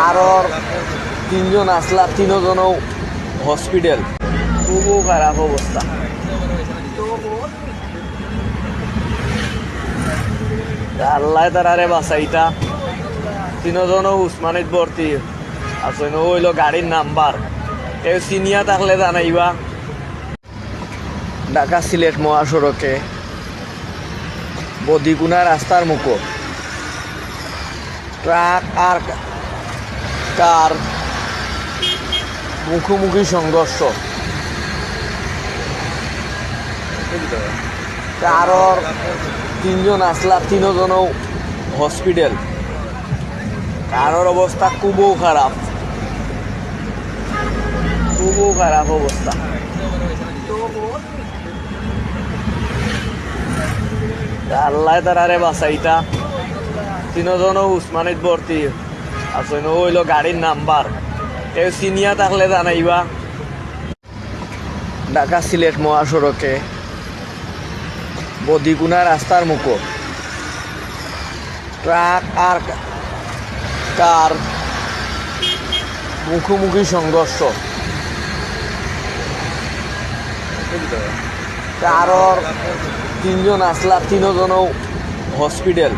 আরো তিনজন আসলা, তিনজনও হসপিটাল, খুবও খারাপ অবস্থা। আল্লাহ তারারে বাঁচাইতা। তিনজনও উসমানিত ভর্তি আসেন। হইল গাড়ির নাম্বার, কেউ চিনিয়া থাকলে জানাইবা। ঢাকা সিলেট মহাসড়কে বদিগুনা রাস্তার মুখো ট্রাক আর কার মুখোমুখি সংঘর্ষ। কারোর তিনজন আসলা, তিনজনও হসপিটাল, কারোর অবস্থা খুবও খারাপ, খুবও খারাপ অবস্থা। আল্লাহ তারারে বাঁচাইতা। তিনজনও উসমানিত ভর্তি আসেন। হইল গাড়ির নাম্বার, কেউ চিনিয়া থাকলে জানাইবা। ঢাকা সিলেট মহাসড়কে বদিগুনা রাস্তার মুখো ট্রাক আর কার মুখোমুখি সংঘর্ষ। কারোর তিনজন আসলা, তিনজনও হসপিটাল, কারোর অবস্থা খুবও খারাপ, খুবও খারাপ অবস্থা। আল্লাহ তারারে বাঁচাইতা। তিনজনও উসমানিত ঢাকা সিলেট মহাসড়কে বদিগুনা রাস্তার মুখো ট্রাক আর কার মুখোমুখি সংঘর্ষ। কারোর তিনজন আসলা, তিনজনও হসপিটাল,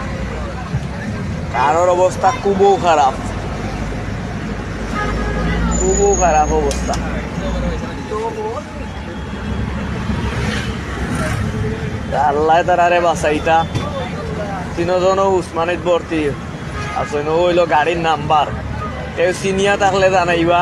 কারোর অবস্থা খুবও খারাপ, খুবও খারাপ অবস্থা। আল্লাহ তারারে বাঁচাইতা। তিনজনও উসমানিত ভর্তি আসেন। হইল গাড়ির নাম্বার, কেউ চিনিয়া থাকলে জানাইবা।